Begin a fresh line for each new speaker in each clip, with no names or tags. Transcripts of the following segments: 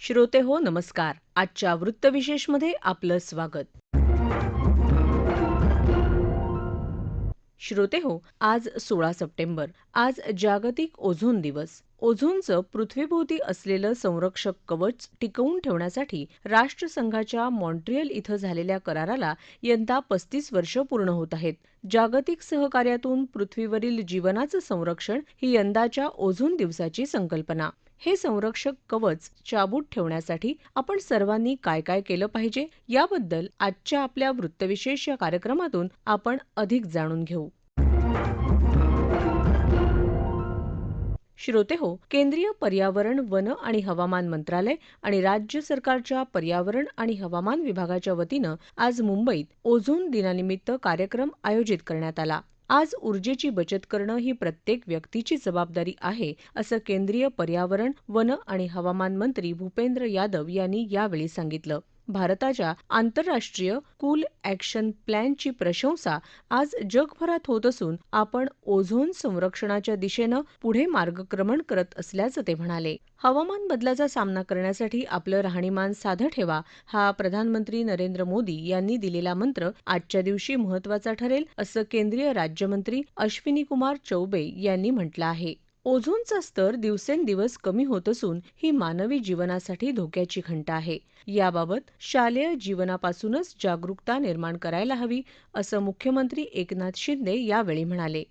श्रोते हो नमस्कार. आजच्या वृत्तविशेषमध्ये आपलं स्वागत. श्रोते हो, आज 16 सप्टेंबर. आज जागतिक ओझोन दिवस. ओझोनचं पृथ्वीभोवती असलेलं संरक्षक कवच टिकवून ठेवण्यासाठी राष्ट्रसंघाच्या मॉन्ट्रियल इथं झालेल्या कराराला यंदा 35 वर्ष पूर्ण होत आहेत. जागतिक सहकार्यातून पृथ्वीवरील जीवनाचं संरक्षण ही यंदाच्या ओझोन दिवसाची संकल्पना. हे संरक्षक कवच चाबूत ठेवण्यासाठी आपण सर्वांनी काय काय केलं पाहिजे याबद्दल आजच्या आपल्या वृत्तविशेष या कार्यक्रमातून आपण अधिक जाणून घेऊ. श्रोते हो, केंद्रीय पर्यावरण, वन आणि हवामान मंत्रालय आणि राज्य सरकारच्या पर्यावरण आणि हवामान विभागाच्या वतीनं आज मुंबईत ओझोन दिनानिमित्त कार्यक्रम आयोजित करण्यात आला. आज ऊर्जेची बचत करणं ही प्रत्येक व्यक्तीची जबाबदारी आहे, असं केंद्रीय पर्यावरण, वन आणि हवामान मंत्री भूपेंद्र यादव यांनी यावेळी सांगितलं. भारताच्या आंतरराष्ट्रीय कूल ॲक्शन प्लॅनची प्रशंसा आज जगभरात होत असून आपण ओझोन संरक्षणाच्या दिशेनं पुढे मार्गक्रमण करत असल्याचं ते म्हणाले. हवामान बदलाचा सामना करण्यासाठी आपलं राहणीमान साधं ठेवा, हा प्रधानमंत्री नरेंद्र मोदी यांनी दिलेला मंत्र आजच्या दिवशी महत्त्वाचा ठरेल, असं केंद्रीय राज्यमंत्री अश्विनी कुमार चौबे यांनी म्हटलं आहे. ओझोनचा स्तर दिवसेंदिवस कमी होत असून ही मानवी जीवनासाठी धोक्याची घंटा आहे. याबाबत शालेय जीवनापासूनच जागरूकता निर्माण करायला हवी, असं मुख्यमंत्री एकनाथ शिंदे यावेळी म्हणाले.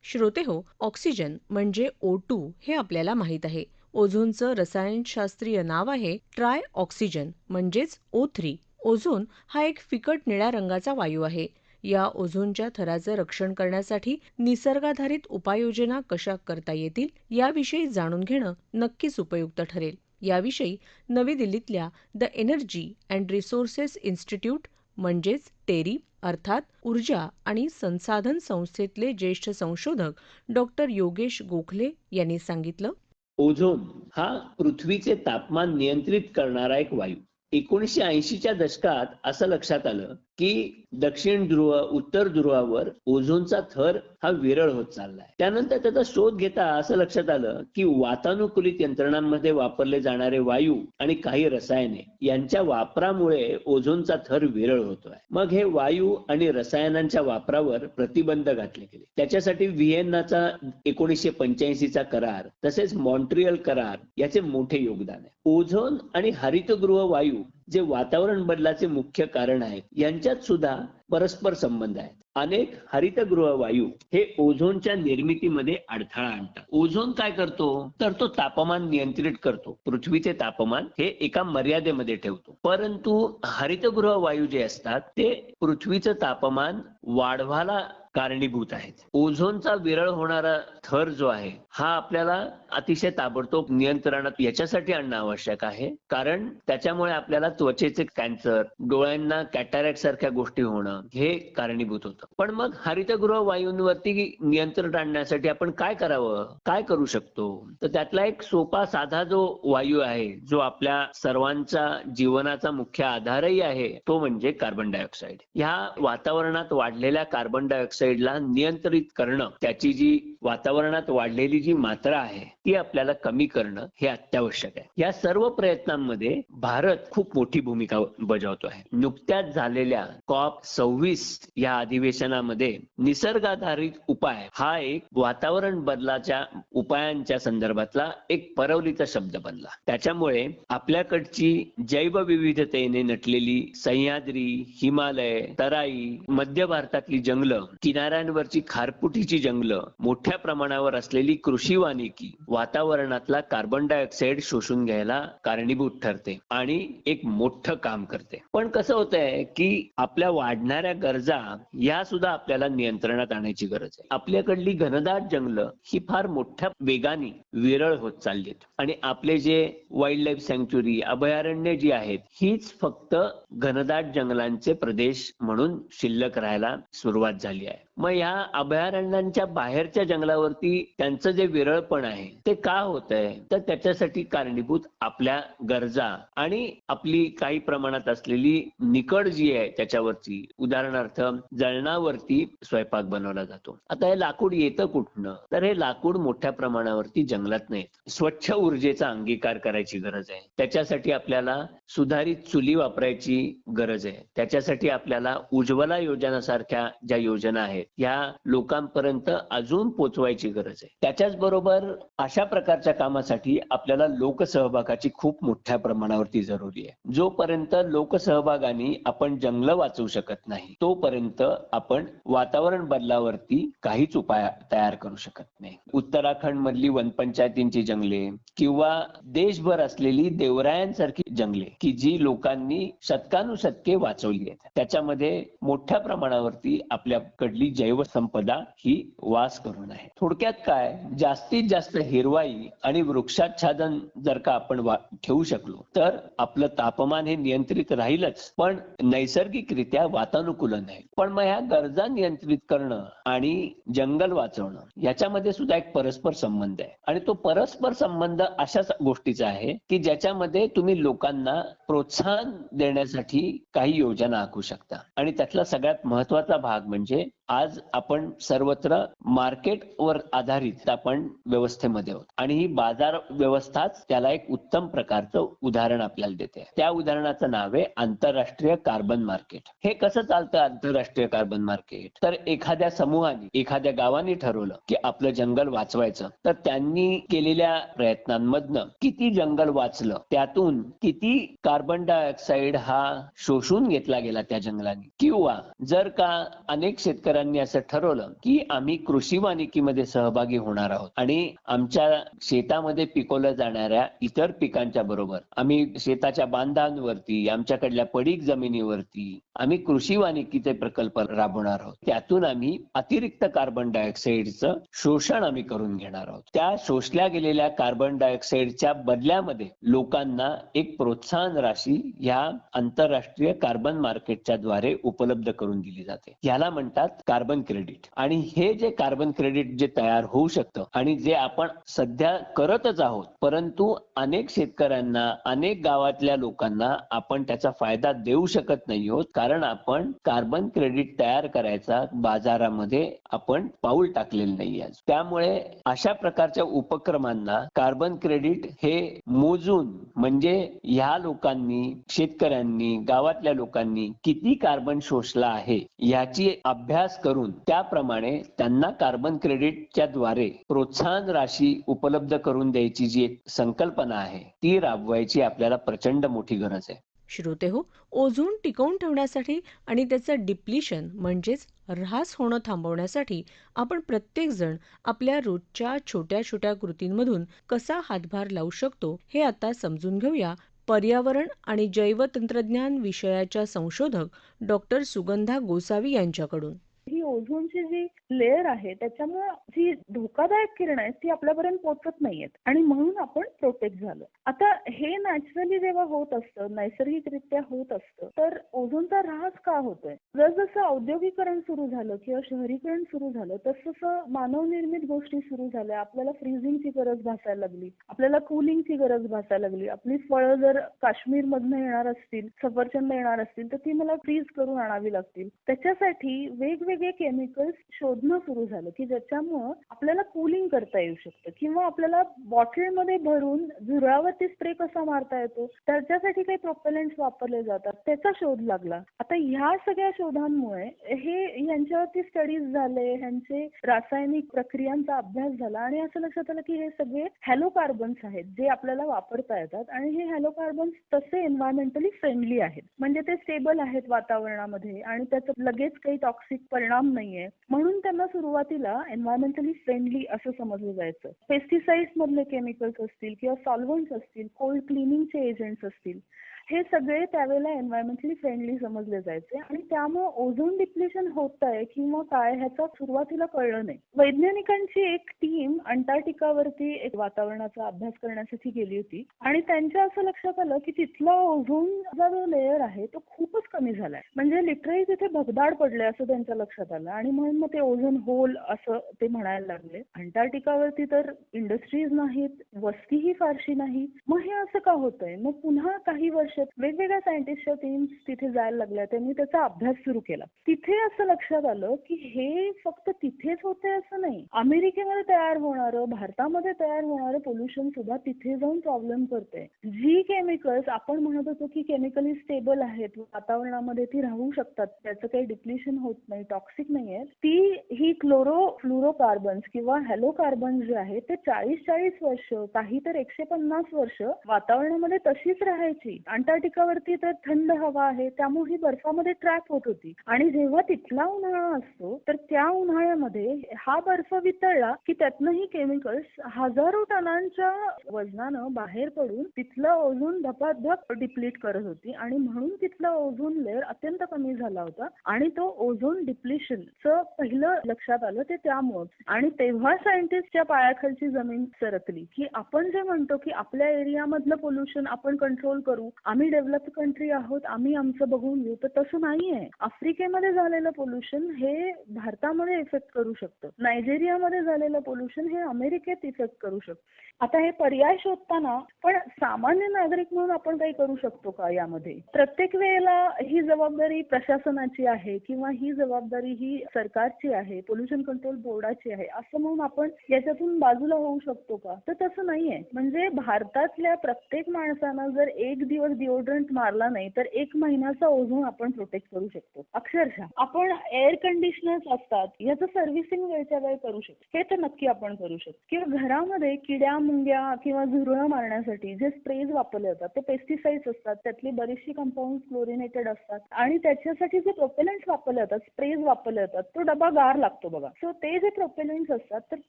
श्रोते हो, ऑक्सिजन म्हणजे O2 हे आपल्याला माहीत आहे. ओझोनचं रसायनशास्त्रीय नाव आहे ट्राय ऑक्सिजन म्हणजेच O3. ओझोन हा एक फिकट निळ्या रंगाचा वायू आहे. या ओझोनच्या थराचं रक्षण करण्यासाठी निसर्गाधारित उपाययोजना कशा करता येतील याविषयी जाणून घेणं नक्कीच उपयुक्त ठरेल. याविषयी नवी दिल्लीतल्या the energy and resources institute म्हणजेच टेरी अर्थात ऊर्जा आणि संसाधन संस्थेतले ज्येष्ठ संशोधक डॉक्टर योगेश गोखले यांनी सांगितलं.
ओझोन हा पृथ्वीचे तापमान नियंत्रित करणारा एक वायू. 1980च्या दशकात असं लक्षात आलं की दक्षिण ध्रुव, उत्तर ध्रुवावर ओझोनचा थर हा विरळ होत चाललाय. त्यानंतर त्याचा शोध घेता असं लक्षात आलं की वातानुकूलित यंत्रणांमध्ये वापरले जाणारे वायू आणि काही रसायने यांच्या वापरामुळे ओझोनचा थर विरळ होतोय. मग हे वायू आणि रसायनांच्या वापरावर प्रतिबंध घातले गेले. त्याच्यासाठी व्हिएन्नाचा 1985चा करार तसेच मॉन्ट्रियल करार याचे मोठे योगदान आहे. ओझोन आणि हरितगृह वायू जे वातावरण बदलाचे मुख्य कारण आहेत यांच्यात सुद्धा परस्पर संबंध आहेत. अनेक हरितगृह वायू हे ओझोनच्या निर्मितीमध्ये अडथळा आणतात. ओझोन काय करतो तर तो तापमान नियंत्रित करतो. पृथ्वीचे तापमान हे एका मर्यादेमध्ये ठेवतो. परंतु हरितगृह वायू जे असतात ते पृथ्वीचं तापमान वाढवायला कारणीभूत आहेत. ओझोनचा विरळ होणारा थर जो आहे हा आपल्याला अतिशय ताबडतोब नियंत्रणात याच्यासाठी आणणं आवश्यक आहे, कारण त्याच्यामुळे आपल्याला त्वचेचे कॅन्सर, डोळ्यांना कॅटॅरॅक्ट सारख्या गोष्टी होणं हे कारणीभूत होतं. पण मग हरितगृह वायूंवरती नियंत्रण आणण्यासाठी आपण काय करावं, काय करू शकतो? तर त्यातला एक सोपा साधा जो वायू आहे, जो आपल्या सर्वांच्या जीवनाचा मुख्य आधारही आहे, तो म्हणजे कार्बन डायऑक्साईड. ह्या वातावरणात वाढलेल्या कार्बन डायऑक्साईडला नियंत्रित करणं, त्याची जी वातावरणात वाढलेली जी मात्रा आहे ती आपल्याला कमी करणं हे अत्यावश्यक आहे. या सर्व प्रयत्नांमध्ये भारत खूप मोठी भूमिका बजावतो आहे. नुकत्याच झालेल्या COP26 या अधिवेशनामध्ये निसर्गाधारित उपाय हा एक वातावरण बदलाच्या उपायांच्या संदर्भातला एक परवलीचा शब्द बनला. त्याच्यामुळे आपल्याकडची जैवविविधतेने नटलेली सह्याद्री, हिमालय, तराई, मध्य भारतातली जंगलं, किनाऱ्यांवरची खारपुटीची जंगलं, मोठ्या प्रमाणावर असलेली कृषी वानिकी वातावरणातला कार्बन डायऑक्साईड शोषून घ्यायला कारणीभूत ठरते आणि एक मोठं काम करते. पण कसं होतंय की आपल्या वाढणाऱ्या गरजा या सुद्धा आपल्याला नियंत्रणात आणायची गरज आहे. आपल्याकडली घनदाट जंगलं ही फार मोठ्या वेगाने विरळ होत चालली आहेत आणि आपले जे वाईल्ड लाईफ सँक्च्युरी, अभयारण्य जी आहेत हीच फक्त घनदाट जंगलांचे प्रदेश म्हणून शिल्लक राहायला सुरुवात झाली आहे. मग ह्या अभयारण्यांच्या बाहेरच्या जंगलावरती त्यांचं जे विरळपण आहे ते का होत आहे, तर त्याच्यासाठी कारणीभूत आपल्या गरजा आणि आपली काही प्रमाणात असलेली निकड जी आहे त्याच्यावरती. उदाहरणार्थ जळणावरती स्वयंपाक बनवला जातो. आता हे लाकूड येतं कुठनं, तर हे लाकूड मोठ्या प्रमाणावरती जंगलात नाही. स्वच्छ ऊर्जेचा अंगीकार करायची गरज आहे. त्याच्यासाठी आपल्याला सुधारित चुली वापरायची गरज आहे. त्याच्यासाठी आपल्याला उज्ज्वला योजनासारख्या ज्या योजना आहेत ह्या लोकांपर्यंत अजून पोचवायची गरज आहे. त्याच्याच बरोबर अशा प्रकारच्या कामासाठी आपल्याला लोकसहभागाची खूप मोठ्या प्रमाणावरती जरुरी आहे. जोपर्यंत लोकसहभागाने आपण जंगल वाचवू शकत नाही तोपर्यंत आपण वातावरण बदलावरती काहीच उपाय तयार करू शकत नाही. उत्तराखंड मधली वनपंचायतींची जंगले किंवा देशभर असलेली देवरायांसारखी जंगले की जी लोकांनी शतकानुशतके वाचवली आहेत, त्याच्यामध्ये मोठ्या प्रमाणावरती आपल्याकडली जैवसंपदा ही वास करून आहे. थोडक्यात काय, जास्तीत जास्त हिरवाई आणि वृक्षाच्छादन जर का आपण ठेवू शकलो तर आपलं तापमान हे नियंत्रित राहीलच, पण नैसर्गिकरित्या वातानुकूलन आहे. पण मग ह्या गरजा नियंत्रित करणं आणि जंगल वाचवणं याच्यामध्ये सुद्धा एक परस्पर संबंध आहे. आणि तो परस्पर संबंध अशाच गोष्टीचा आहे की ज्याच्यामध्ये तुम्ही लोकांना प्रोत्साहन देण्यासाठी काही योजना आखू शकता. आणि त्यातला सगळ्यात महत्वाचा भाग म्हणजे आज आपण सर्वत्र मार्केटवर आधारित आपण व्यवस्थेमध्ये आहोत आणि ही बाजार व्यवस्थाच त्याला एक उत्तम प्रकारचं उदाहरण आपल्याला देते. त्या उदाहरणाचं नाव आहे आंतरराष्ट्रीय कार्बन मार्केट. हे कसं चालतं आंतरराष्ट्रीय कार्बन मार्केट, तर एखाद्या समूहाने एखाद्या गावाने ठरवलं की आपलं जंगल वाचवायचं, तर त्यांनी केलेल्या प्रयत्नांमधनं किती जंगल वाचलं, त्यातून किती कार्बन डायऑक्साईड हा शोषून घेतला गेला त्या जंगलाने, किंवा जर का अनेक शेतकऱ्यांनी असं ठरवलं की आम्ही कृषी वानिकीमध्ये सहभागी होणार आहोत आणि आमच्या शेतामध्ये पिकवल्या जाणाऱ्या इतर पिकांच्या बरोबर आम्ही शेताच्या बांधांवरती, आमच्याकडल्या पडीक जमिनीवरती आम्ही कृषी वानिकीचे प्रकल्प राबवणार आहोत, त्यातून आम्ही अतिरिक्त कार्बन डायऑक्साईडचं शोषण आम्ही करून घेणार आहोत. त्या शोषल्या गेलेल्या कार्बन डायऑक्साईडच्या बदल्यामध्ये लोकांना एक प्रोत्साहन राशी या आंतरराष्ट्रीय कार्बन मार्केटच्या द्वारे उपलब्ध करून दिली जाते. याला म्हणतात कार्बन क्रेडिट. आणि हे जे कार्बन क्रेडिट जे तयार होऊ शकतं आणि जे आपण सध्या करतच आहोत, परंतु अनेक शेतकऱ्यांना, अनेक गावातल्या लोकांना आपण त्याचा फायदा देऊ शकत नाही आहोत, कारण आपण कार्बन क्रेडिट तयार करायचा बाजारामध्ये आपण पाऊल टाकलेलं नाही आहे. त्यामुळे अशा प्रकारच्या उपक्रमांना कार्बन क्रेडिट हे मोजून, म्हणजे ह्या लोकांनी, शेतकऱ्यांनी, गावातल्या लोकांनी किती कार्बन शोषला आहे याची अभ्यास करून त्याप्रमाणे त्यांना कार्बन क्रेडिटच्या द्वारे प्रोत्साहन राशी उपलब्ध करून द्यायची जी एक संकल्पना आहे ती राबवायची आपल्याला प्रचंड मोठी गरज आहे.
श्रोते हो, ओझोन टिकवून ठेवण्यासाठी आणि त्याचं डिप्लिशन म्हणजेच ऱ्हास होणं थांबवण्यासाठी आपण प्रत्येकजण आपल्या रोजच्या छोट्या छोट्या कृतींमधून कसा हातभार लावू शकतो हे आता समजून घेऊया. पर्यावरण आणि जैवतंत्रज्ञान विषयाच्या संशोधक डॉक्टर सुगंधा गोसावी यांच्याकडून.
ही ओझोनची जी लेयर आहे त्याच्यामुळे जी धोकादायक किरण आहेत ती आपल्यापर्यंत पोहोचत नाहीयेत आणि म्हणून आपण प्रोटेक्ट झालो. आता हे नॅचरली जेव्हा होत असतं, नैसर्गिकरित्या होत असतं, तर ओझोनचा ऱ्हास का होतोय? जसजसं औद्योगिकरण सुरू झालं किंवा शहरीकरण सुरू झालं तसतसं मानवनिर्मित गोष्टी सुरू झाल्या. आपल्याला फ्रीजिंगची गरज भासायला लागली, आपल्याला कूलिंगची गरज भासायला लागली. आपली फळं जर काश्मीरमधनं येणार असतील, सफरचंद येणार असतील तर ती मला फ्रीज करून आणावी लागतील. त्याच्यासाठी वेगवेगळे केमिकल्स शोधणं सुरू झालं की ज्याच्यामुळं आपल्याला कूलिंग करता येऊ शकतं किंवा आपल्याला बॉटलमध्ये भरून झुरळावरती स्प्रे कसा मारता येतो त्याच्यासाठी काही प्रोपेलंट्स वापरले जातात, त्याचा शोध लागला. आता ह्या सगळ्या शोधांमुळे हे यांच्यावरती स्टडीज झाले, ह्यांचे रासायनिक प्रक्रियांचा अभ्यास झाला आणि असं लक्षात आलं की हे सगळे हॅलोकार्बन्स आहेत जे आपल्याला वापरता येतात आणि हे हॅलोकार्बन्स तसे एन्व्हायरमेंटली फ्रेंडली आहेत, म्हणजे ते स्टेबल आहेत वातावरणामध्ये आणि त्याचं लगेच काही टॉक्सिक परिणाम नाहीये, म्हणून त्यांना सुरुवातीला एन्व्हायरमेंटली फ्रेंडली असं समजलं जायचं. पेस्टिसाइड्स मधले केमिकल्स असतील किंवा सॉल्व्हंट्स असतील, कोल्ड क्लिनिंगचे एजंट्स असतील, हे सगळे त्यावेळेला एन्व्हायरमेंटली फ्रेंडली समजले जायचे आणि त्यामुळे ओझोन डिप्लेशन होत आहे किंवा काय ह्याचा सुरुवातीला कळलं नाही. वैज्ञानिकांची एक टीम अंटार्क्टिकावरती एक वातावरणाचा अभ्यास करण्यासाठी गेली होती आणि त्यांच्या असं लक्षात आलं की तिथला ओझोनचा जो लेअर आहे तो खूपच कमी झालाय. म्हणजे लिटरली तिथे भगदाड पडले असं त्यांच्या लक्षात आलं आणि म्हणून मग ते ओझोन होल असं ते म्हणायला लागले. अंटार्क्टिकावरती तर इंडस्ट्रीज नाहीत, वस्तीही फारशी नाही, मग हे असं का होतंय? मग पुन्हा काही वर्षात वेगवेगळ्या सायंटिस्टच्या टीम्स तिथे जायला लागल्या, त्यांनी त्याचा अभ्यास सुरू केला. तिथे असं लक्षात आलं की हे फक्त तिथेच होते असं नाही, अमेरिकेमध्ये तयार होणारं, भारतामध्ये तयार होणारं पोल्युशन सुद्धा तिथे जाऊन प्रॉब्लेम करते. जी केमिकल्स आपण म्हणत होतो की केमिकली स्टेबल आहेत, वातावरणामध्ये ती राहू शकतात, त्याचं काही डिप्लिशन होत नाही, टॉक्सिक नाहीये, ती ही फ्लोरोकार्बन्स किंवा हॅलोकार्बन्स जे आहे ते 40-40 वर्ष, काही तर 150 वर्ष वातावरणामध्ये तशीच राहायची. अंटार्क्टिकावरती तर थंड हवा आहे, त्यामुळे ही बर्फामध्ये ट्रॅप होत होती आणि जेव्हा तिथला उन्हाळा असतो तर त्या उन्हाळ्यामध्ये हा बर्फ वितळला की त्यातनंही केमिकल्स हजारो टनांच्या वजनानं बाहेर पडून तिथलं ओझोन धपाधप डिप्लीट करत होती आणि म्हणून तिथला ओझोन लेअर अत्यंत कमी झाला होता आणि तो ओझोन डिप्लिशनचं पहिलं लक्षात आलं ते त्यामुळे. आणि तेव्हा सायंटिस्टच्या पायाखालची जमीन सरकली की आपण जे म्हणतो की आपल्या एरियामधलं पोल्युशन आपण कंट्रोल करू, आम्ही डेव्हलप कंट्री आहोत, आम्ही आमचं बघून घेऊ, तर तसं नाहीये. आफ्रिकेमध्ये झालेलं पोल्युशन हे भारतामध्ये इफेक्ट करू शकतं, नायजेरियामध्ये झालेलं पोल्युशन हे अमेरिकेत इफेक्ट करू शकतं. आता हे पर्याय शोधताना पण सामान्य नागरिक म्हणून आपण काही करू शकतो का यामध्ये? प्रत्येक वेळेला ही जबाबदारी प्रशासनाची आहे किंवा ही जबाबदारी ही सरकारची आहे, पोल्युशन कंट्रोल बोर्डाची आहे असं म्हणून आपण याच्यातून बाजूला होऊ शकतो का? तर तसं नाहीये. म्हणजे भारतातल्या प्रत्येक माणसानं जर एक दिवस डिओड्रंट मारला नाही तर 1 महिन्याचा ओझोन आपण प्रोटेक्ट करू शकतो. अक्षरशः आपण एअर कंडिशनर्स असतात याचं सर्व्हिसिंग वेळच्या वेळी करू शकतो, हे तर नक्की आपण करू शकतो. किंवा घरामध्ये किड्या मुंग्या किंवा झुरळं मारण्यासाठी जे स्प्रेज वापरले जातात ते पेस्टिसाइड्स असतात, त्यातली बरीचशी कंपाऊंड क्लोरिनेटेड असतात आणि त्याच्यासाठी जे प्रोपेलंट्स वापरले जातात, स्प्रेज वापरले जातात, तो डबा गार लागतो बघा. सो ते जे प्रोपेलंट्स असतात तर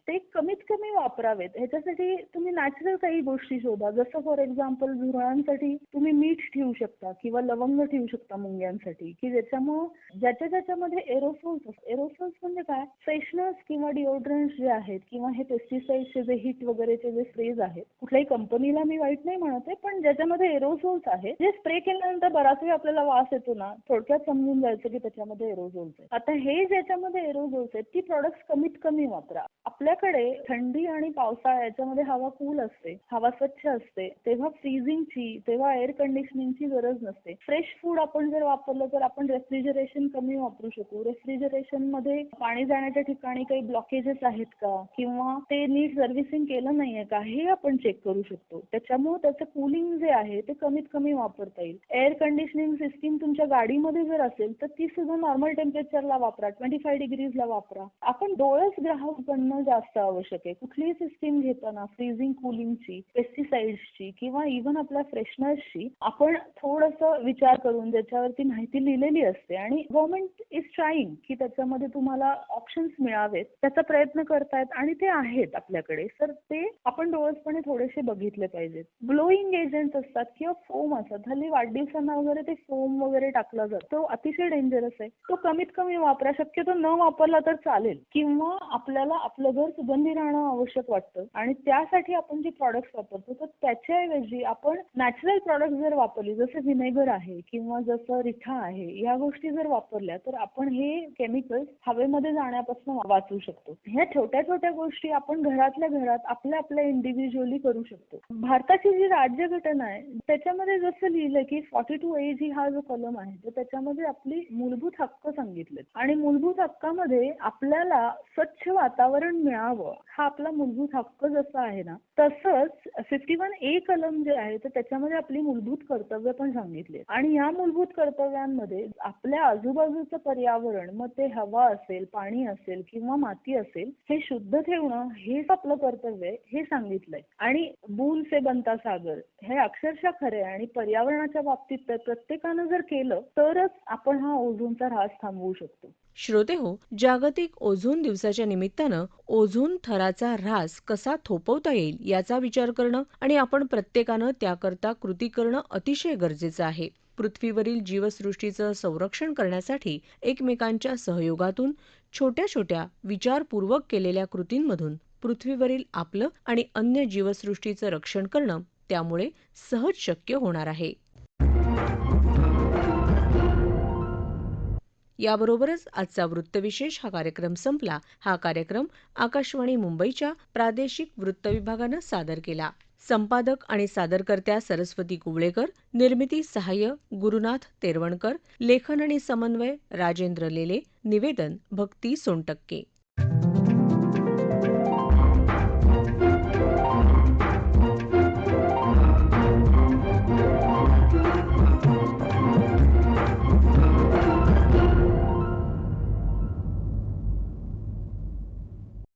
ते कमीत कमी वापरावेत. ह्याच्यासाठी तुम्ही नॅचरल काही गोष्टी शोधा, जसं फॉर एक्झाम्पल झुरळांसाठी तुम्ही मीठ ठेवू शकता किंवा लवंग ठेवू शकता मुंग्यांसाठी, की ज्याच्यामुळे ज्याच्यामध्ये एरोसोल्स म्हणजे काय, फ्रेशनर्स किंवा डिओड्रंट्स जे आहेत किंवा हे पेस्टिसाइडचे जे हिट वगैरेचे जे स्प्रेज आहेत, कुठल्याही कंपनीला मी वाईट नाही म्हणते, पण ज्याच्यामध्ये एरोसोल्स आहेत, जे स्प्रे केल्यानंतर बराच वेळ आपल्याला वास येतो ना, थोडक्यात समजून जायचं की त्याच्यामध्ये एरोसोल्स आहे. आता हे ज्याच्यामध्ये एरोसोल्स आहेत ती प्रोडक्ट्स कमीत कमी वापरा. आपल्याकडे थंडी आणि पावसाळा याच्यामध्ये हवा कूल असते, हवा स्वच्छ असते, तेव्हा फ्रीजिंगची, तेव्हा एअर कंडिशनिंगची गरज नसते. फ्रेश फूड आपण जर वापरलं तर आपण रेफ्रिजरेशन कमी वापरू शकू. रेफ्रिजरेशन मध्ये पाणी जाण्याच्या ठिकाणी काही ब्लॉकेजेस आहेत का किंवा ते नीट सर्व्हिसिंग केलं नाहीये का हे आपण चेक करू शकतो. त्याच्यामुळे त्याचं कूलिंग जे आहे ते कमीत कमी वापरता येईल. एअर कंडिशनिंग सिस्टीम तुमच्या गाडीमध्ये जर असेल तर ती सुद्धा नॉर्मल टेम्परेचरला वापरा, 25 डिग्रीजला वापरा. आपण डोळस ग्राहक बनणं जास्त आवश्यक आहे. कुठलीही सिस्टीम घेताना फ्रीजिंग कूलिंगची, पेस्टिसाइड्सची किंवा इव्हन आपल्या फ्रेशनर्सची आपण थोडंसं विचार करून ज्याच्यावरती माहिती लिहिलेली असते आणि गव्हर्नमेंट इज ट्राईंग की त्याच्यामध्ये तुम्हाला ऑप्शन्स मिळावेत, त्याचा प्रयत्न करतायत आणि ते आहेत आपल्याकडे, तर ते आपण डोळसपणे थोडेसे बघितले पाहिजेत. ब्लोईंग एजंट्स असतात किंवा फोम असतात, हल्ली वाढदिवसांना वगैरे ते फोम वगैरे टाकला जातो, तो अतिशय डेंजरस आहे. तो कमीत कमी वापरा, शक्यतो न वापरला तर चालेल. किंवा आपल्याला आपलं घर सुगंधी राहणं आवश्यक वाटतं आणि त्यासाठी आपण जे प्रॉडक्ट्स वापरतो तर त्याच्याऐवजी आपण नॅचरल प्रॉडक्ट जर वापरली, जसं व्हिनेगर आहे किंवा जसं रिठा आहे, या गोष्टी जर वापरल्या तर आपण हे केमिकल्स हवेमध्ये जाण्यापासून वाचवू शकतो. ह्या छोट्या छोट्या गोष्टी आपण घरातल्या घरात आपल्या इंडिव्हिज्युअली करू शकतो. भारताची जी राज्यघटना आहे त्याच्यामध्ये जसं लिहिलं की 42A हा जो कलम आहे तर त्याच्यामध्ये आपली मूलभूत हक्क सांगितलेत आणि मूलभूत हक्कामध्ये आपल्याला स्वच्छ वातावरण मिळावं हा आपला मूलभूत हक्क जसा आहे ना, तसंच 51A कलम जे आहे तर त्याच्यामध्ये आपली मूलभूत कर्तव्य पण सांगितले आणि या मूलभूत कर्तव्यांमध्ये आपल्या आजूबाजूचं पर्यावरण, मग ते हवा असेल, पाणी असेल किंवा माती असेल, हे शुद्ध ठेवणं हेच आपलं कर्तव्य आहे हे सांगितलंय. आणि बूंद से बनता सागर हे अक्षरशः खरे आहे आणि पर्यावरणाच्या बाबतीत तर प्रत्येकानं जर केलं तरच आपण हा ओझोनचा ऱ्हास थांबवू शकतो.
श्रोतेहो, जागतिक ओझोन दिवसाच्या निमित्तानं ओझोन थराचा ऱ्हास कसा थोपवता येईल याचा विचार करणं आणि आपण प्रत्येकानं त्याकरता कृती करणं अतिशय गरजेचं आहे. पृथ्वीवरील जीवसृष्टीचं संरक्षण करण्यासाठी एकमेकांच्या सहयोगातून छोट्या छोट्या विचारपूर्वक केलेल्या कृतींमधून पृथ्वीवरील आपलं आणि अन्य जीवसृष्टीचं रक्षण करणं त्यामुळे सहज शक्य होणार आहे. याबरोबरच आजचा वृत्तविशेष हा कार्यक्रम संपला. हा कार्यक्रम आकाशवाणी मुंबईच्या प्रादेशिक वृत्तविभागानं सादर केला. संपादक आणि सादरकर्त्या सरस्वती कुवळेकर, निर्मिती सहाय्य गुरुनाथ तेरवणकर, लेखन आणि समन्वय राजेंद्र लेले, निवेदन भक्ती सोनटक्के.